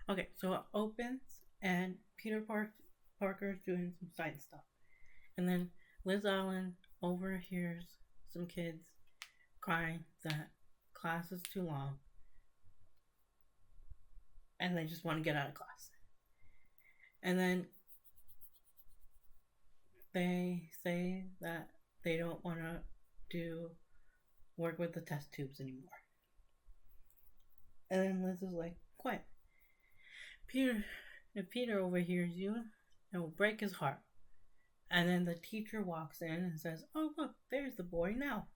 Okay, so it opens and Parker's doing some side stuff. And then Liz Allen overhears some kids crying that class is too long and they just want to get out of class. And then they say that they don't want to do work with the test tubes anymore. And then Liz is like, quiet. Peter, if Peter overhears you, it will break his heart. And then the teacher walks in and says, oh, look, there's the boy now.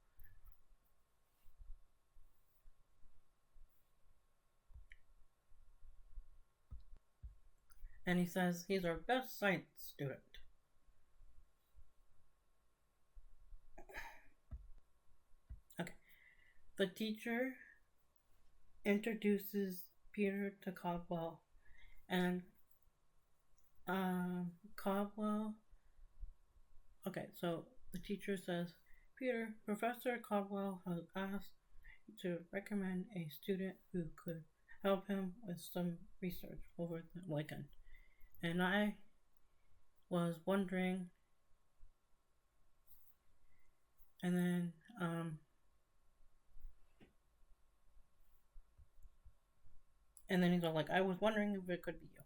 And he says he's our best science student. Okay. The teacher introduces Peter to Caldwell, and Caldwell. Okay, so the teacher says, Peter, Professor Caldwell has asked to recommend a student who could help him with some research over the weekend. And I was wondering, and then, he's all like, I was wondering if it could be you.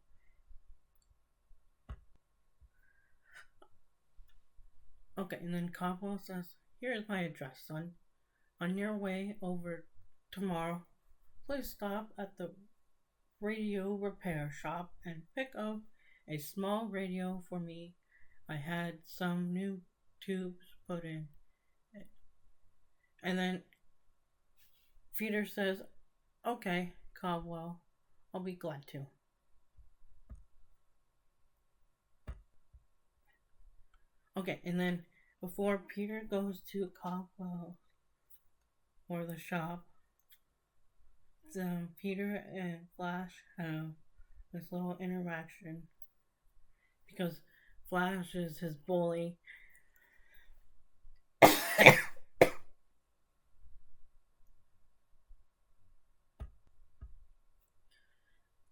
Okay, and then Caldwell says, here is my address, son. On your way over tomorrow, please stop at the radio repair shop and pick up a small radio for me. I had some new tubes put in. And then Peter says, okay, Caldwell, I'll be glad to. Okay, and then before Peter goes to Caldwell or the shop, Peter and Flash have this little interaction because Flash is his bully.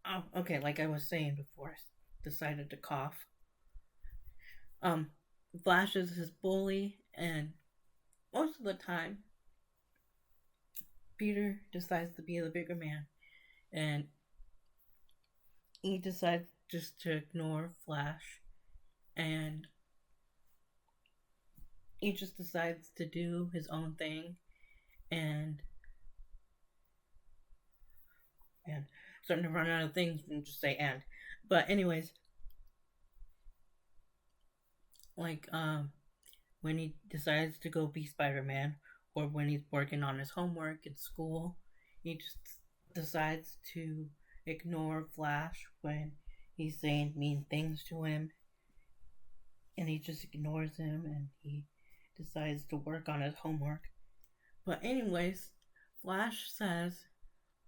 Oh, okay, like I was saying before, I decided to cough. Flash is his bully, and most of the time, Peter decides to be the bigger man, and he decides just to ignore Flash, and he just decides to do his own thing, and starting to run out of things and just say and. But anyways, like when he decides to go be Spider-Man, or when he's working on his homework in school, he just decides to ignore Flash when he's saying mean things to him, and he just ignores him and he decides to work on his homework. But anyways, Flash says,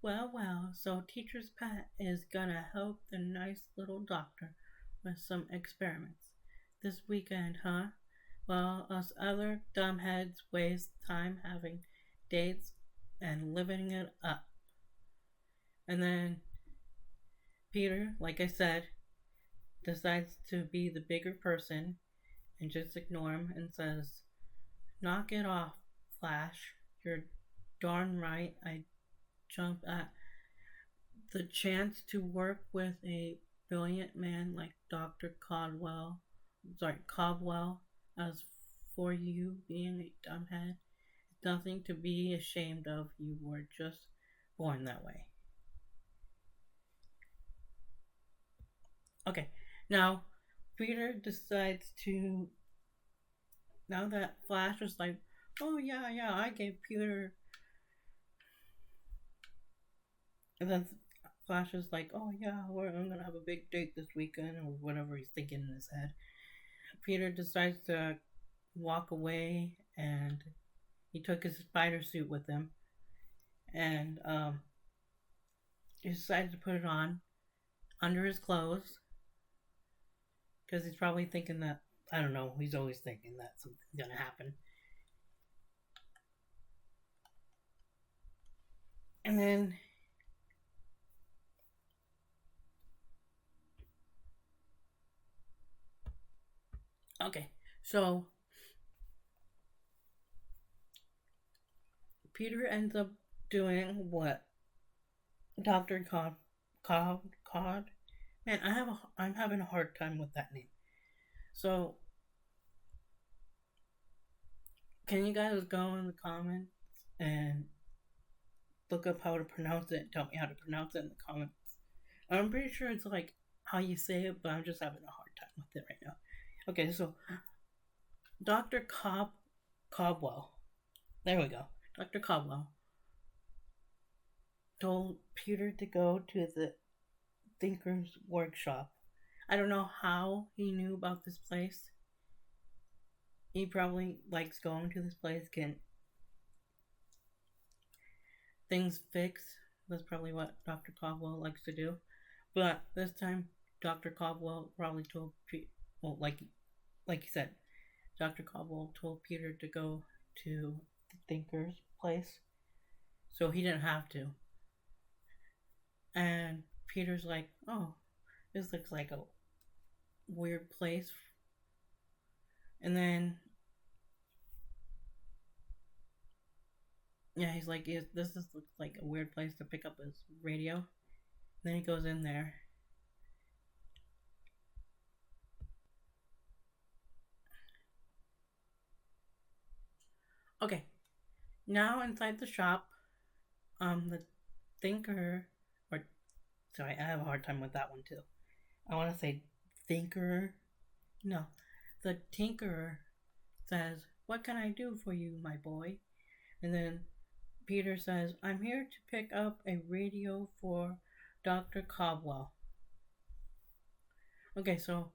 well, so Teacher's Pet is gonna help the nice little doctor with some experiments this weekend, huh? Well, us other dumbheads waste time having dates and living it up. And then Peter, like I said, decides to be the bigger person and just ignore him and says, knock it off, Flash. You're darn right I jump at the chance to work with a brilliant man like Dr. Cobwell. As for you being a dumbhead, it's nothing to be ashamed of. You were just born that way. Okay, now Peter decides to. Now that Flash was like, oh yeah, I gave Peter. And then Flash is like, oh yeah, I'm gonna have a big date this weekend, or whatever he's thinking in his head. Peter decides to walk away, and he took his spider suit with him, and he decided to put it on under his clothes because he's probably thinking that, I don't know, he's always thinking that something's gonna happen. And then Okay, so Peter ends up doing what Doctor Cod. Man, I'm having a hard time with that name. So can you guys go in the comments and look up how to pronounce it? Tell me how to pronounce it in the comments. I'm pretty sure it's like how you say it, but I'm just having a hard time with it right now. Okay, so Dr. Cobwell. There we go. Dr. Cobwell told Peter to go to the Thinker's workshop. I don't know how he knew about this place. He probably likes going to this place, getting things fixed. That's probably what Dr. Cobwell likes to do. But this time, Dr. Cobwell probably told well, like you said, Dr. Cobwell told Peter to go to the Thinker's place, so he didn't have to. And Peter's like, "Oh, this looks like a weird place." And then, yeah, he's like, "This looks like a weird place to pick up his radio." And then he goes in there. Okay, now inside the shop, the Thinker, or sorry, I have a hard time with that one too. I want to say Thinker. No, the Tinkerer says, "What can I do for you, my boy?" And then Peter says, "I'm here to pick up a radio for Dr. Cobwell." Okay, so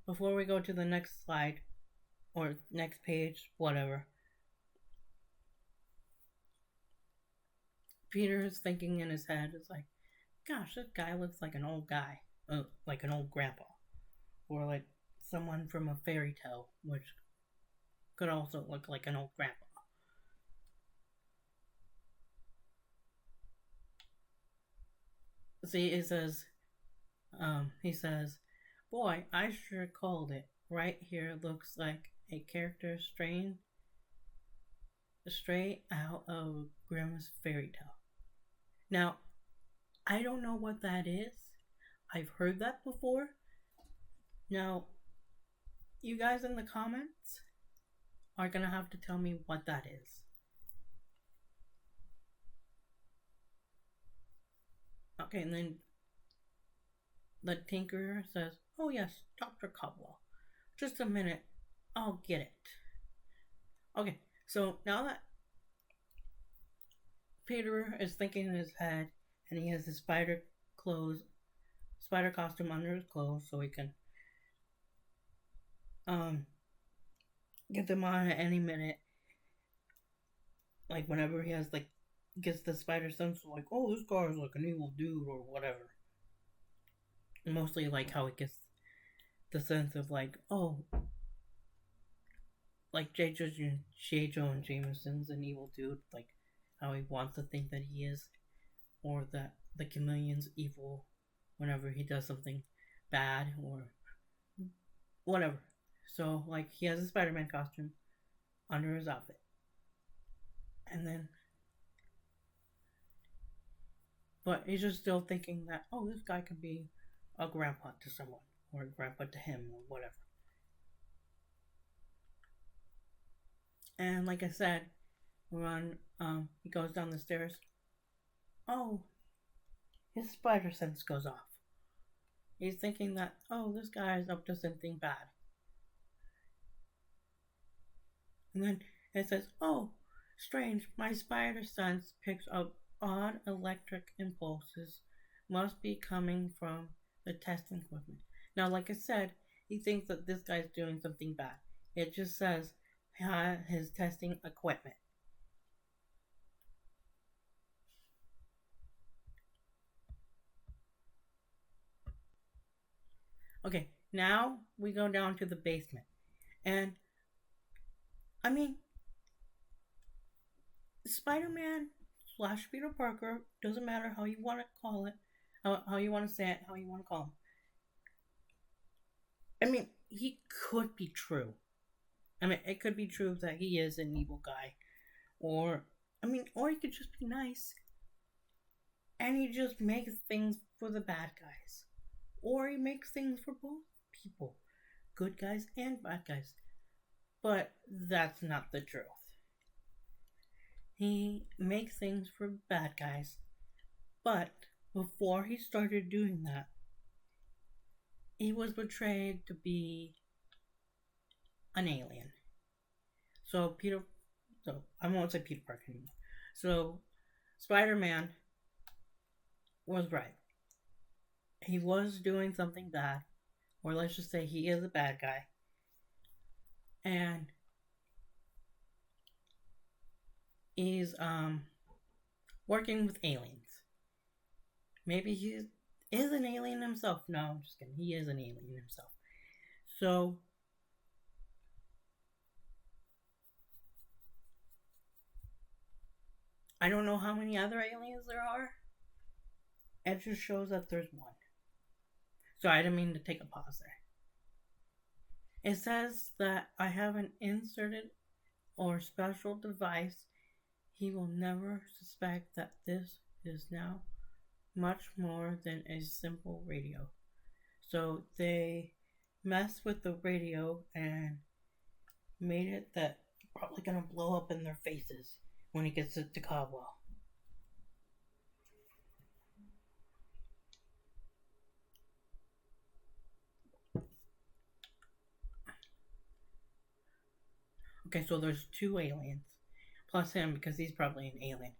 before we go to the next slide or next page, whatever, Peter's thinking in his head is like, "Gosh, this guy looks like an old guy, like an old grandpa, or like someone from a fairy tale, which could also look like an old grandpa." See, he says, "Boy, I sure called it. Right here looks like a character straight out of Grimm's fairy tale." Now, I don't know what that is. I've heard that before. Now, you guys in the comments are gonna have to tell me what that is. Okay, and then the Tinkerer says, "Oh yes, Dr. Cobwell. Just a minute, I'll get it." Okay, so now that Peter is thinking in his head and he has his spider costume under his clothes so he can um get them on at any minute. Like whenever he has like gets the spider sense of like, "Oh, this guy's like an evil dude" or whatever. Mostly like how it gets the sense of like, "Oh, like J. Jonah Jameson's an evil dude," like how he wants to think that he is, or that the chameleon's evil whenever he does something bad or whatever. So like he has a Spider-Man costume under his outfit, and then, but he's just still thinking that, "Oh, this guy could be a grandpa to someone, or a grandpa to him, or whatever." And like I said, we're on. He goes down the stairs. Oh, his spider sense goes off. He's thinking that, "Oh, this guy is up to something bad." And then it says, "Oh, strange, my spider sense picks up odd electric impulses. Must be coming from the testing equipment." Now, like I said, he thinks that this guy's doing something bad. It just says his testing equipment. Okay, now we go down to the basement. And, I mean, Spider-Man slash Peter Parker, doesn't matter how you want to call it, how you want to say it, how you want to call him. I mean, he could be true. I mean, it could be true that he is an evil guy, or or he could just be nice and he just makes things for the bad guys, or he makes things for both people, good guys and bad guys. But that's not the truth. He makes things for bad guys, but before he started doing that, he was portrayed to be an alien. So I won't say Peter Parker anymore. So Spider-Man was right. He was doing something bad, or let's just say he is a bad guy, and he's working with aliens. Maybe he is an alien himself. No, I'm just kidding. He is an alien himself. So I don't know how many other aliens there are. It just shows that there's one. So I didn't mean to take a pause there. It says that I have an inserted or special device. He will never suspect that this is now much more than a simple radio. So they messed with the radio and made it that probably gonna blow up in their faces when he gets to Caldwell. Okay, so there's two aliens. Plus him because he's probably an alien.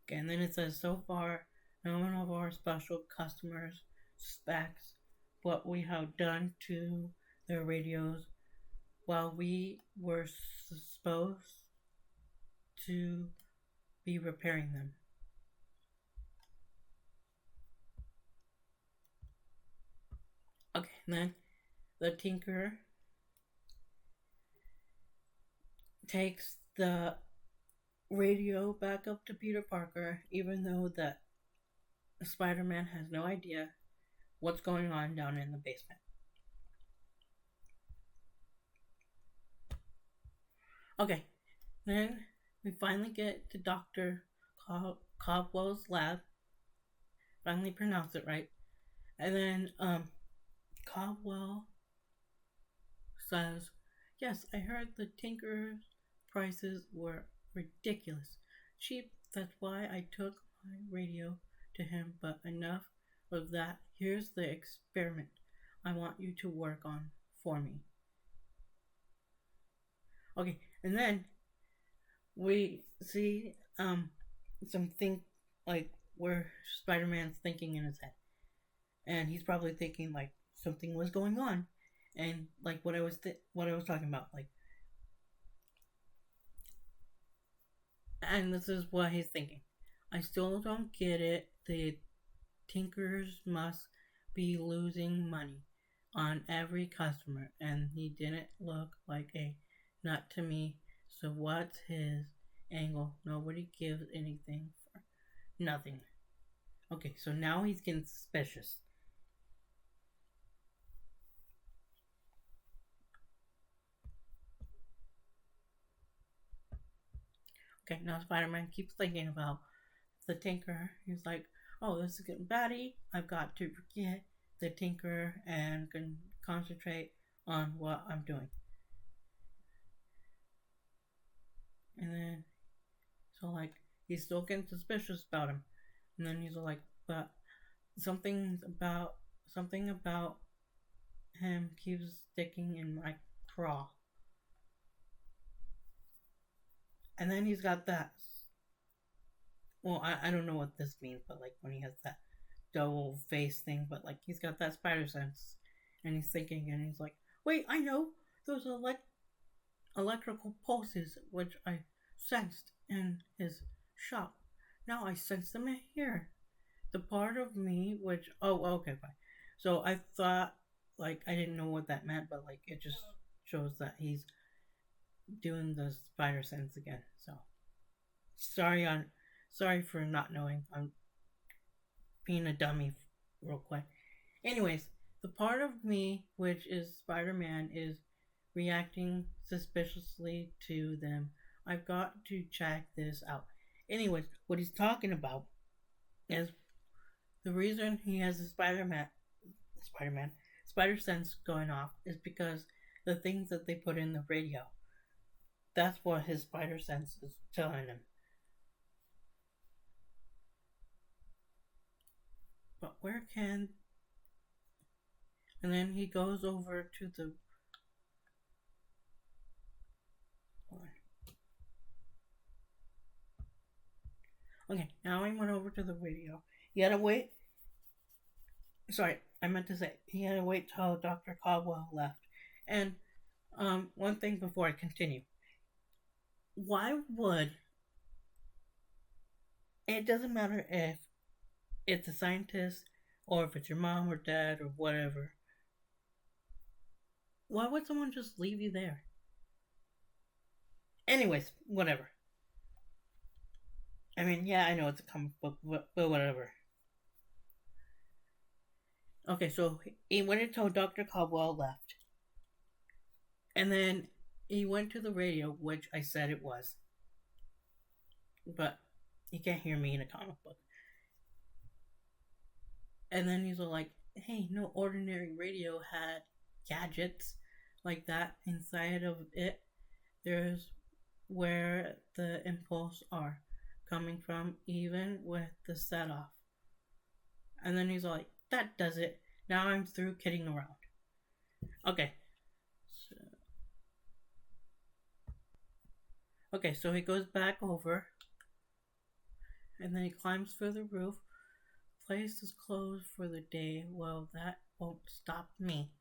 Okay, and then it says so far none of our special customers suspects what we have done to their radios while we were supposed to be repairing them. Okay, and then the Tinker takes the radio back up to Peter Parker, even though that Spider-Man has no idea what's going on down in the basement. Okay, then we finally get to Dr. Cobwell's lab. Finally pronounce it right. And then Cobwell says, yes, I heard the Tinker's prices were ridiculous. Cheap, that's why I took my radio to him, but enough of that. Here's the experiment I want you to work on for me. Okay, and then we see something like where Spider-Man's thinking in his head. And he's probably thinking like something was going on. And like what I was talking about, like, and this is what he's thinking. I still don't get it. The Tinkers must be losing money on every customer, and he didn't look like a nut to me. So what's his angle? Nobody gives anything for nothing. Okay, so now he's getting suspicious. Okay, now Spider-Man keeps thinking about the Tinker. He's like, oh, this is getting batty. I've got to forget the Tinker and can concentrate on what I'm doing. And then, so like, he's still getting suspicious about him. And then he's like, but something about him keeps sticking in my craw. And then he's got that. Well, I don't know what this means, but like when he has that double face thing, but like he's got that spider sense, and he's thinking, and he's like, wait, I know those electrical pulses which I sensed in his shop. Now I sense them in here. The part of me which okay, fine. So I thought like I didn't know what that meant, but like it just shows that he's doing the spider sense again. So sorry Sorry for not knowing. I'm being a dummy real quick. Anyways, the part of me which is Spider Man is reacting suspiciously to them. I've got to check this out. Anyways, what he's talking about is the reason he has a Spider Man, Spider Sense going off is because the things that they put in the radio. That's what his Spider Sense is telling him. But where can. And then he goes over to the. Okay, now he went over to the radio. He had to wait. Sorry, I meant to say he had to wait till Dr. Caldwell left. And one thing before I continue. Why would it doesn't matter if it's a scientist or if it's your mom or dad or whatever. Why would someone just leave you there? Anyways, whatever. I mean, yeah, I know it's a comic book, but whatever. Okay, so he went until Dr. Caldwell left. And then he went to the radio, which I said it was. But you can't hear me in a comic book. And then he's all like, hey, no ordinary radio had gadgets like that inside of it. There's where the impulse are coming from, even with the set off. And then he's like, that does it. Now I'm through kidding around. Okay. So he goes back over. And then he climbs through the roof. Place is closed for the day. Well, that won't stop me.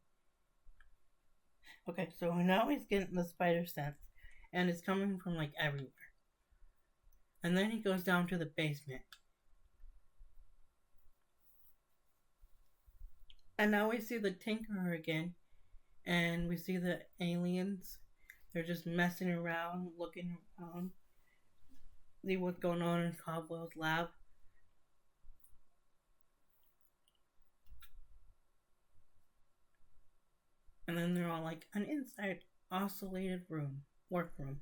Okay, so now he's getting the spider sense. And it's coming from like everywhere. And then he goes down to the basement. And now we see the Tinkerer again. And we see the aliens. They're just messing around, looking around. See what's going on in Caldwell's lab. And then they're all like, an inside oscillated room, workroom.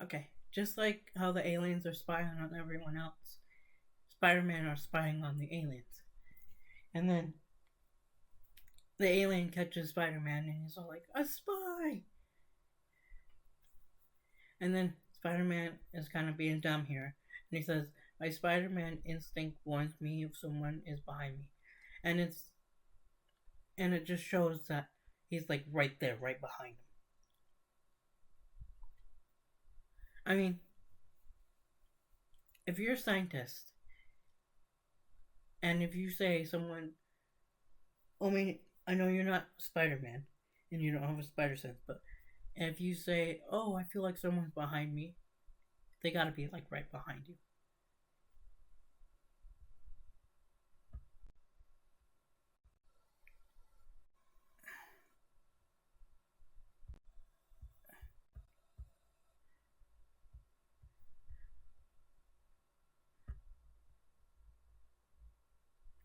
Okay, just like how the aliens are spying on everyone else, Spider-Man are spying on the aliens. And then the alien catches Spider-Man and he's all like, a spy! And then Spider-Man is kind of being dumb here. And he says, my Spider-Man instinct warns me if someone is behind me. And it just shows that he's like right there, right behind him. I mean, if you're a scientist and if you say someone, I mean, I know you're not Spider-Man and you don't have a spider sense, but if you say, oh, I feel like someone's behind me, they gotta be like right behind you.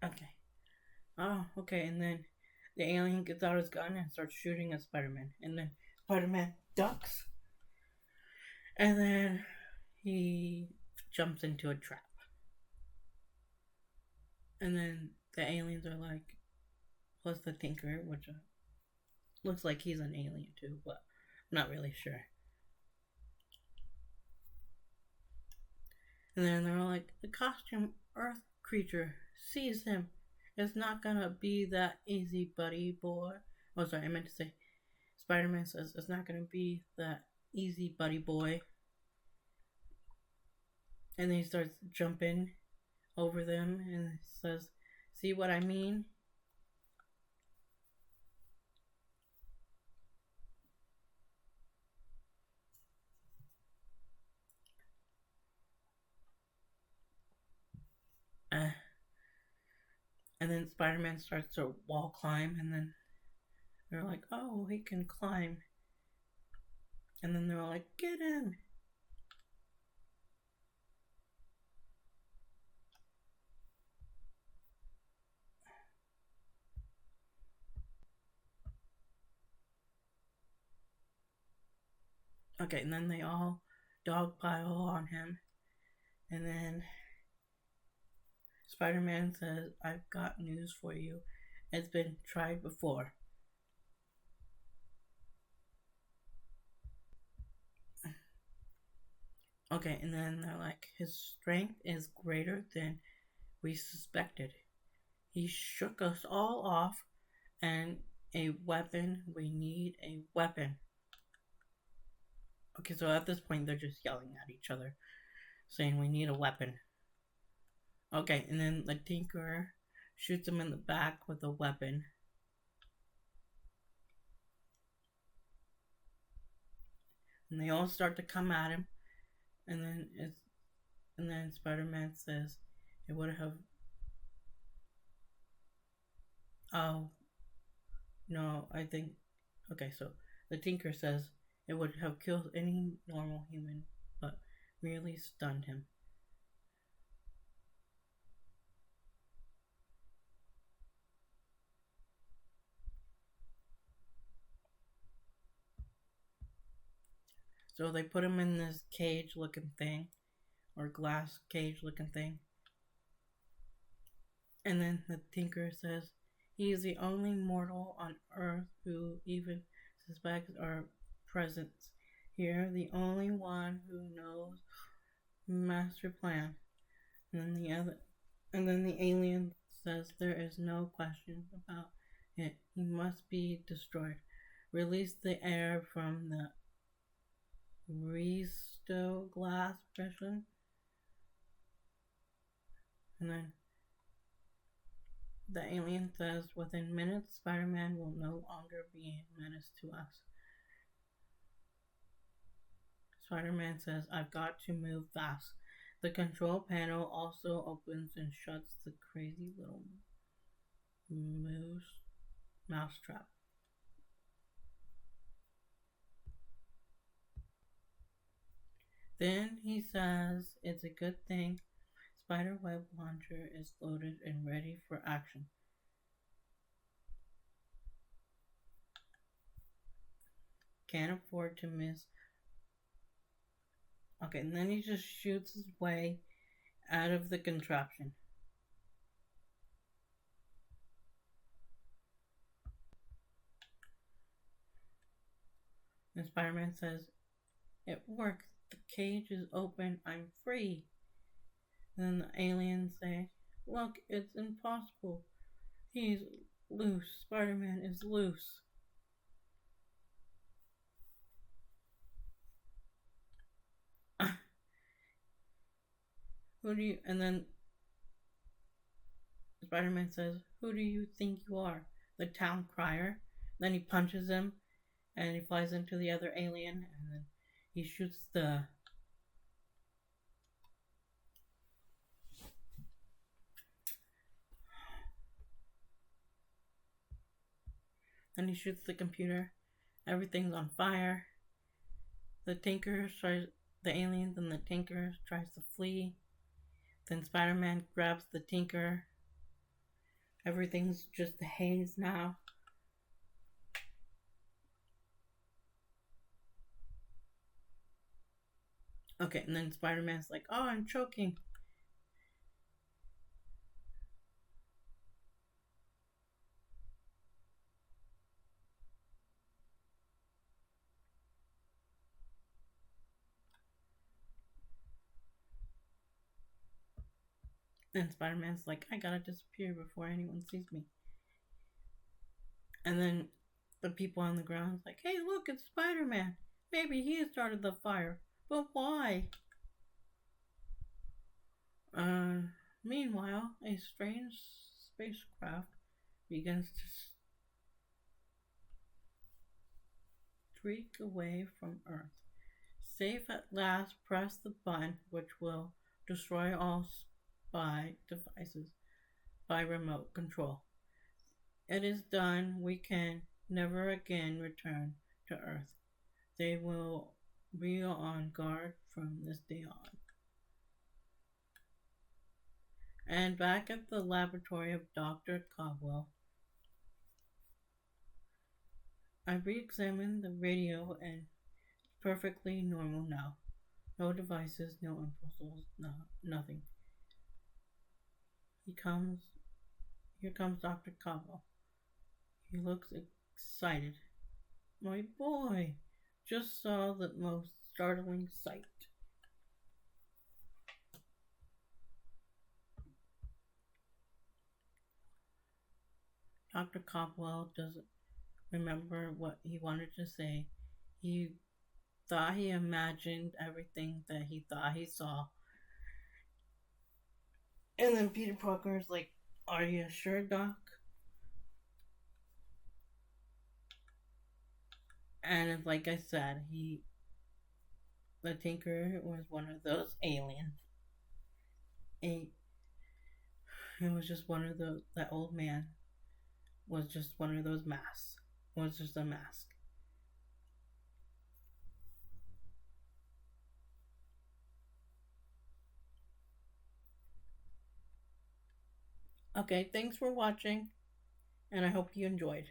Okay. Oh, okay, and then the alien gets out his gun and starts shooting at Spider-Man. And then Spider-Man ducks. And then he jumps into a trap. And then the aliens are like, plus the Tinker, which looks like he's an alien too, but I'm not really sure. And then they're all like, the costume Earth creature sees him. It's not gonna be that easy, buddy boy. Oh, sorry, I meant to say, Spider-Man says, it's not gonna be that easy, buddy boy. And then he starts jumping over them and says, see what I mean? And then Spider-Man starts to wall climb, and then they're like, "Oh, he can climb." And then they're like, "Get him!" Okay, and then they all dogpile on him, and then Spider-Man says, "I've got news for you. It's been tried before." Okay, and then they're like, "His strength is greater than we suspected. He shook us all off, and a weapon. We need a weapon." Okay, so at this point, they're just yelling at each other, saying, "We need a weapon." Okay, and then the Tinkerer shoots him in the back with a weapon. And they all start to come at him, and then Spider-Man says, "It would have." Oh no, I think. Okay, so the Tinker says it would have killed any normal human, but merely stunned him. So they put him in this cage-looking thing, or glass cage-looking thing, and then the Tinker says he is the only mortal on Earth who even suspects our presence here, the only one who knows master plan. And then the alien says there is no question about it. He must be destroyed. Release the air from the resto glass pressure. And then the alien says within minutes Spider-Man will no longer be a menace to us. Spider-Man says, "I've got to move fast." The control panel also opens and shuts the crazy little mousetrap. Then he says it's a good thing Spiderweb launcher is loaded and ready for action. Can't afford to miss. Okay, and then he just shoots his way out of the contraption. And Spider-Man says, "It works. The cage is open. I'm free." Then the aliens say, "Look, it's impossible. He's loose. Spider-Man is loose." Who do you? And then Spider-Man says, "Who do you think you are? The town crier?" Then he punches him, and he flies into the other alien, and then he shoots the. Then he shoots the computer. Everything's on fire. The Tinker tries. The aliens and the Tinker tries to flee. Then Spider-Man grabs the Tinker. Everything's just a haze now. Okay, and then Spider-Man's like, "Oh, I'm choking." And Spider-Man's like, "I gotta disappear before anyone sees me." And then the people on the ground's like, "Hey, look, it's Spider-Man. Maybe he started the fire. But why?" Uh, Meanwhile, a strange spacecraft begins to streak away from Earth. Safe at last, press the button which will destroy all spy devices. by remote control. It is done. We can never again return to Earth. They will be on guard from this day on. And back at the laboratory of Dr. Caldwell, I re examined the radio and it's perfectly normal now. No devices, no impulses, no, nothing. He comes, here comes Dr. Caldwell. He looks excited. My boy just saw the most startling sight. Dr. Caldwell doesn't remember what he wanted to say. He thought he imagined everything that he thought he saw. And then Peter Parker's like, "Are you sure, Doc?" And like I said, the Tinker was one of those aliens. It was just one of that old man was just one of those masks. Was just a mask. Okay, thanks for watching, and I hope you enjoyed.